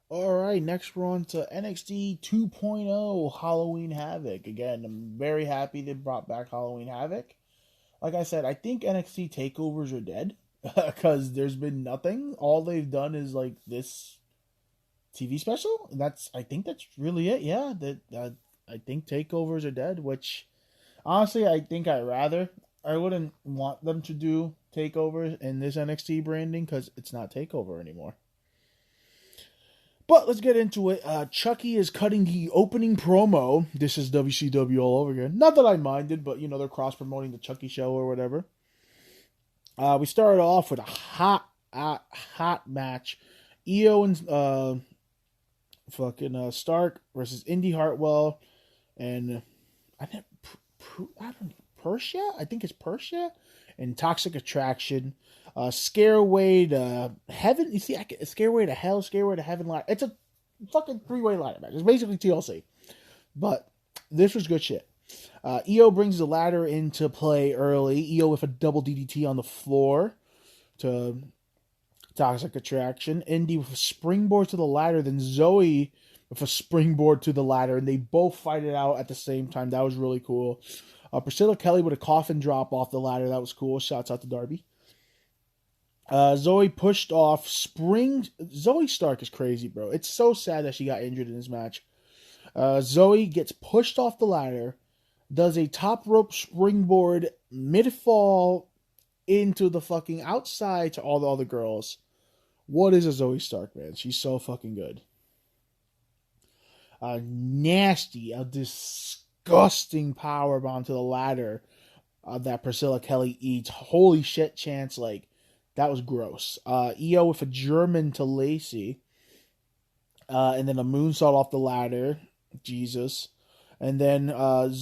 Alright, next we're on to NXT 2.0 Halloween Havoc. Again, I'm very happy they brought back Halloween Havoc. Like I said, I think NXT takeovers are dead because there's been nothing. All they've done is like this TV special. And I think that's really it. Yeah, I think takeovers are dead, which honestly I think I wouldn't want them to do takeovers in this NXT branding because it's not takeover anymore. But let's get into it. Chucky is cutting the opening promo. This is WCW all over again. Not that I minded, but they're cross promoting the Chucky show or whatever. We started off with a hot match. Io and Stark versus Indy Hartwell and I think I don't know, Persia. I think it's Persia and Toxic Attraction. Scareway to heaven. You see, Scareway to hell, Scareway to heaven. It's a fucking three-way ladder match. It's basically TLC, but this was good shit. Io brings the ladder into play early. Io with a double DDT on the floor to Toxic Attraction. Indy with a springboard to the ladder. Then Zoe with a springboard to the ladder, and they both fight it out at the same time. That was really cool. Priscilla Kelly with a coffin drop off the ladder. That was cool. Shouts out to Darby. Zoe pushed off spring. Zoe Stark is crazy, bro. It's so sad that she got injured in this match. Zoe gets pushed off the ladder, does a top rope springboard mid fall into the fucking outside to all the other girls. What is a Zoe Stark, man? She's so fucking good. Nasty, a disgusting power bomb to the ladder that Priscilla Kelly eats. Holy shit, chance, like. That was gross. Io with a German to Lacey. And then a moonsault off the ladder. Jesus. And then, I'm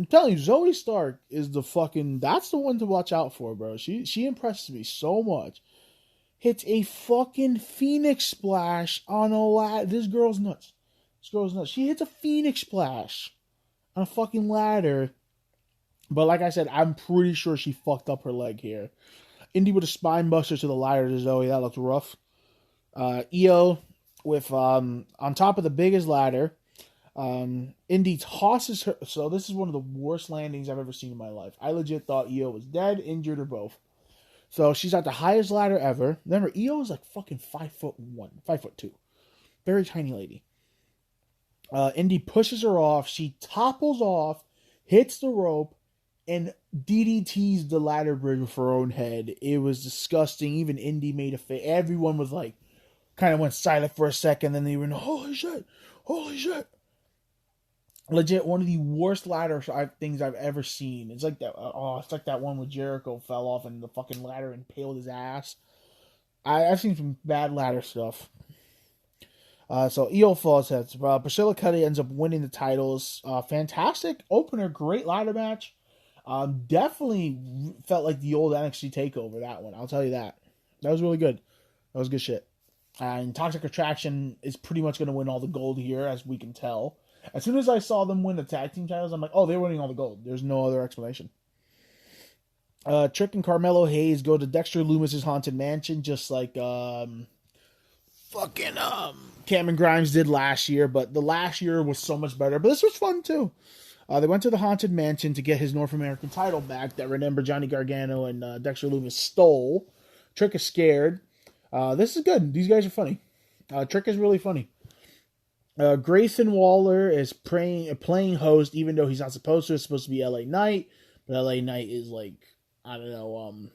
telling you, Zoe Stark is that's the one to watch out for, bro. She impresses me so much. Hits a fucking Phoenix splash on a ladder. This girl's nuts. She hits a Phoenix splash on a fucking ladder. But like I said, I'm pretty sure she fucked up her leg here. Indy with a spine buster to the ladder to Zoe. That looks rough. Io with on top of the biggest ladder. Indy tosses her. So this is one of the worst landings I've ever seen in my life. I legit thought Io was dead, injured, or both. So she's at the highest ladder ever. Remember, Io is like fucking 5'1", 5'2", very tiny lady. Indy pushes her off. She topples off, hits the rope, and DDT's the ladder bridge with her own head. It was disgusting. Even Indy made a face. Everyone was like, kind of went silent for a second. Then they went, holy shit. Legit, one of the worst ladder things I've ever seen. It's like that. It's like that one where Jericho fell off and the fucking ladder impaled his ass. I've seen some bad ladder stuff. So Io falls heads. Priscilla Kelly ends up winning the titles. Fantastic opener, great ladder match. Definitely felt like the old NXT takeover, that one. I'll tell you that. That was really good. That was good shit. And Toxic Attraction is pretty much going to win all the gold here, as we can tell. As soon as I saw them win the tag team titles, I'm like, oh, they're winning all the gold. There's no other explanation. Trick and Carmelo Hayes go to Dexter Loomis's haunted mansion, just like Cameron Grimes did last year. But the last year was so much better. But this was fun, too. They went to the Haunted Mansion to get his North American title back that, remember, Johnny Gargano and Dexter Lumis stole. Trick is scared. This is good. These guys are funny. Trick is really funny. Grayson Waller is playing host, even though he's not supposed to. It's supposed to be LA Knight. But LA Knight is like, I don't know,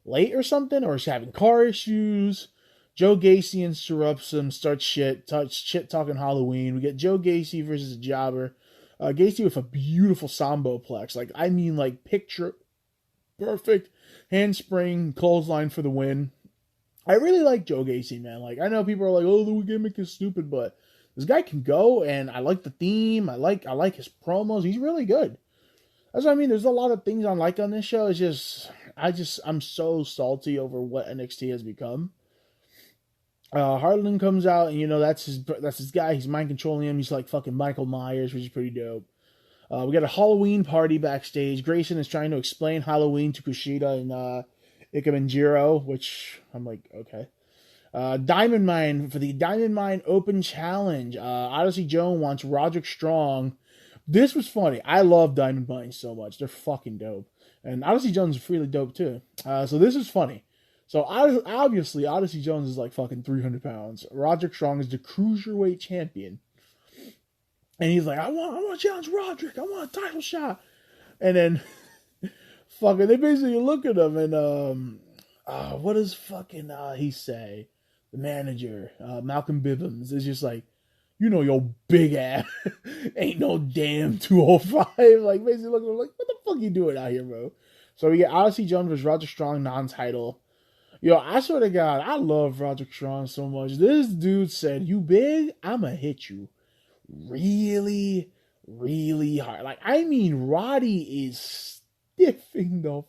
late or something. Or he's having car issues. Joe Gacy interrupts him, starts shit talking Halloween. We get Joe Gacy versus a jobber. Gacy with a beautiful Sambo plex. Like, I mean, like, picture perfect handspring clothesline for the win. I really like Joe Gacy, man. Like, I know people are like, oh, the gimmick is stupid, but this guy can go, and I like the theme. I like his promos. He's really good. That's what I mean. There's a lot of things I like on this show. It's just, I'm so salty over what NXT has become. Harlan comes out, and that's his guy. He's mind controlling him. He's like fucking Michael Myers, which is pretty dope. We got a Halloween party backstage. Grayson is trying to explain Halloween to Kushida and Ikemen Jiro, which I'm like, okay. Diamond Mine for the Diamond Mine Open Challenge. Odyssey Jones wants Roderick Strong. This was funny. I love Diamond Mine so much. They're fucking dope. And Odyssey Jones is really dope too. So this is funny. So obviously Odyssey Jones is like fucking 300 pounds. Roderick Strong is the cruiserweight champion. And he's like, I want to challenge Roderick. I want a title shot. And then fucking they basically look at him and what does fucking he say? The manager, Malcolm Bivens, is just like, you know, your big ass ain't no damn 205. Like, basically looking at him like, what the fuck you doing out here, bro? So we get Odyssey Jones versus Roderick Strong non-title. Yo, I swear to God, I love Roderick Strong so much. This dude said, you big, I'ma hit you really, really hard. Like, I mean, Roddy is stiffing the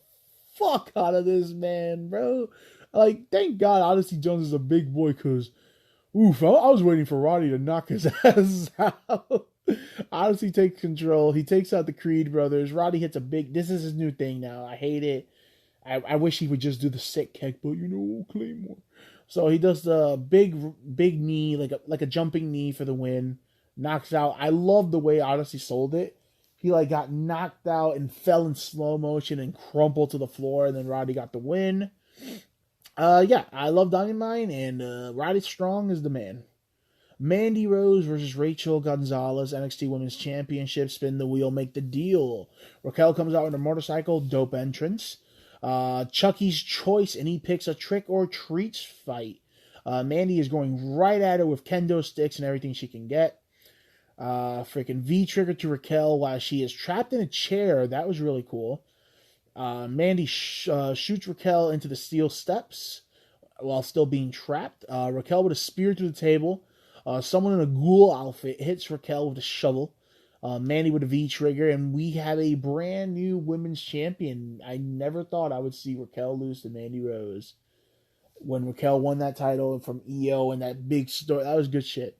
fuck out of this man, bro. Like, thank God Odyssey Jones is a big boy, because, oof, I was waiting for Roddy to knock his ass out. Odyssey takes control. He takes out the Creed brothers. Roddy hits a big, this is his new thing now. I hate it. I wish he would just do the sick kick, but, you know, Claymore. So he does the big knee, like a jumping knee for the win. Knocks out. I love the way Odyssey sold it. He like got knocked out and fell in slow motion and crumpled to the floor, and then Roddy got the win. Yeah, I love Diamond Mine, and Roddy Strong is the man. Mandy Rose versus Rachel Gonzalez, NXT Women's Championship. Spin the wheel, make the deal. Raquel comes out on a motorcycle, dope entrance. Chucky's choice, and he picks a trick or treats fight. Mandy is going right at her with kendo sticks and everything she can get. Freaking V-trigger to Raquel while she is trapped in a chair. That was really cool. Mandy shoots Raquel into the steel steps while still being trapped. Raquel with a spear through the table. Someone in a ghoul outfit hits Raquel with a shovel. Mandy with a V-trigger, and we have a brand new women's champion. I never thought I would see Raquel lose to Mandy Rose. When Raquel won that title from EO and that big story, that was good shit.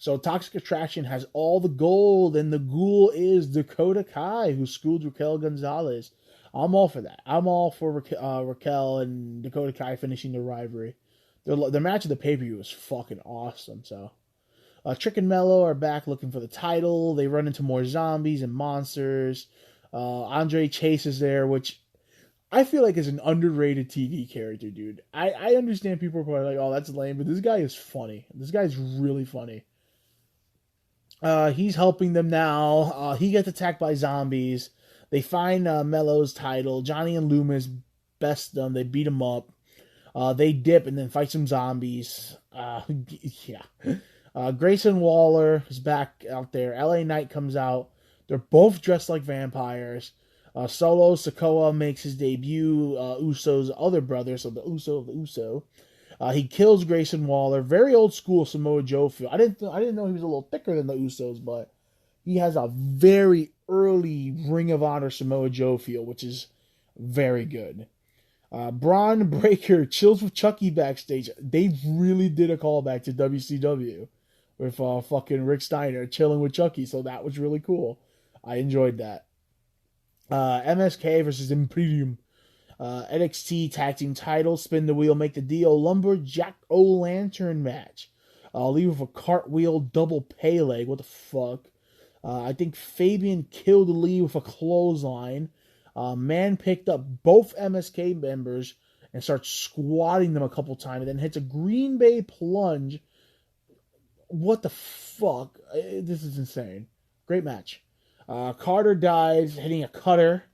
So Toxic Attraction has all the gold, and the ghoul is Dakota Kai, who schooled Raquel Gonzalez. I'm all for that. I'm all for Raquel and Dakota Kai finishing the rivalry. The match of the pay-per-view was fucking awesome. So Trick and Mello are back looking for the title. They run into more zombies and monsters. Andre Chase is there, which I feel like is an underrated TV character, dude. I understand people are probably like, oh, that's lame, but this guy is funny. This guy's really funny. He's helping them now. He gets attacked by zombies. They find Mello's title. Johnny and Loomis best them. They beat him up. They dip and then fight some zombies. Yeah. Grayson Waller is back out there. LA Knight comes out. They're both dressed like vampires. Solo Sikoa makes his debut. Uso's other brother, so the Uso of the Uso. He kills Grayson Waller. Very old school Samoa Joe feel. I didn't know he was a little thicker than the Usos, but he has a very early Ring of Honor Samoa Joe feel, which is very good. Braun Breaker chills with Chucky backstage. They really did a callback to WCW with fucking Rick Steiner chilling with Chucky, so that was really cool. I enjoyed that. MSK versus Imperium. NXT Tag Team titles, spin the wheel, make the deal. Lumberjack O-Lantern match. Leave with a cartwheel, double pay leg. What the fuck? I think Fabian killed Lee with a clothesline. Man picked up both MSK members and starts squatting them a couple times, and then hits a Green Bay plunge. What the fuck? This is insane. Great match. Carter dives, hitting a cutter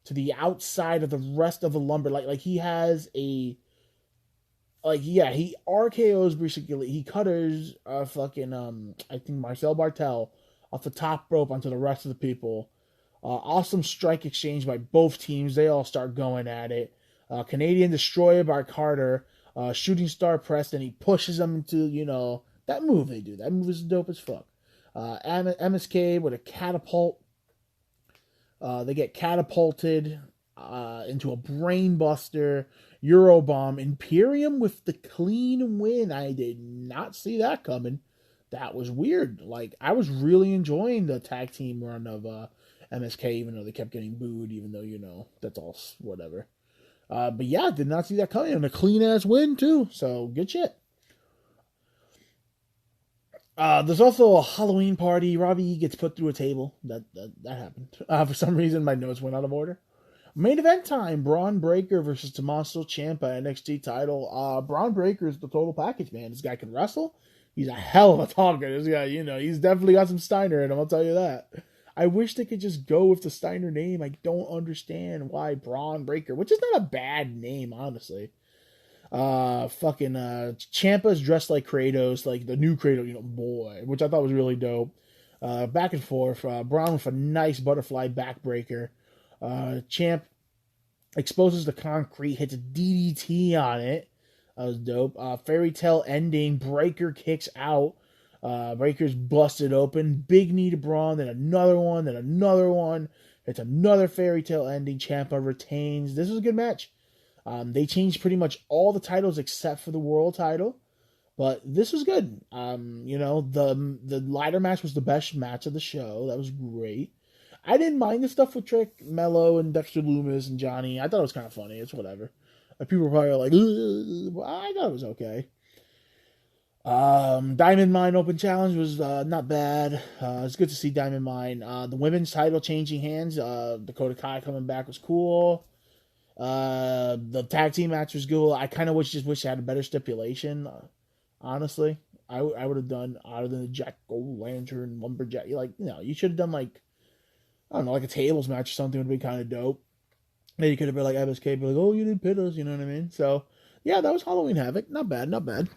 to the outside of the rest of the lumber. Like he has a... he RKOs basically. He cutters I think Marcel Bartel off the top rope onto the rest of the people. Awesome strike exchange by both teams. They all start going at it. Canadian Destroyer by Carter. Shooting Star Press, and he pushes them into, that move they do. That move is dope as fuck. MSK with a catapult. They get catapulted into a brainbuster. Eurobomb. Imperium with the clean win. I did not see that coming. That was weird. Like, I was really enjoying the tag team run of MSK, even though they kept getting booed, even though, that's all whatever. But yeah, did not see that coming. And a clean ass win too. So good shit. There's also a Halloween party. Robbie E gets put through a table. That happened. For some reason, my notes went out of order. Main event time: Braun Breaker versus Tommaso Ciampa NXT title. Braun Breaker is the total package, man. This guy can wrestle. He's a hell of a talker. This guy, he's definitely got some Steiner in him. I'll tell you that. I wish they could just go with the Steiner name. I don't understand why Braun Breaker, which is not a bad name, honestly. Fucking Ciampa's dressed like Kratos, like the new Kratos, boy, which I thought was really dope. Back and forth. Braun with a nice butterfly backbreaker. Champ exposes the concrete, hits a DDT on it. That was dope. Fairy tale ending. Breaker kicks out. Breaker's busted open. Big knee to Braun, then another one, then another one. It's another fairy tale ending. Ciampa retains. This was a good match. They changed pretty much all the titles except for the world title, but this was good. The ladder match was the best match of the show. That was great. I didn't mind the stuff with Trick, Mello, and Dexter Loomis and Johnny. I thought it was kind of funny. It's whatever. People were probably like, ugh, I thought it was okay. Diamond Mine Open Challenge was not bad. It's good to see Diamond Mine. The women's title changing hands. Dakota Kai coming back was cool. The tag team match was cool. I kind of wish they had a better stipulation. Honestly, I would have done other than the Jack O' Lantern Lumberjack. You should have done like, I don't know, like a tables match or something would be kind of dope. Then you could have been like MSK, be like, oh, you didn't pit us, you know what I mean? So yeah, that was Halloween Havoc. Not bad, not bad.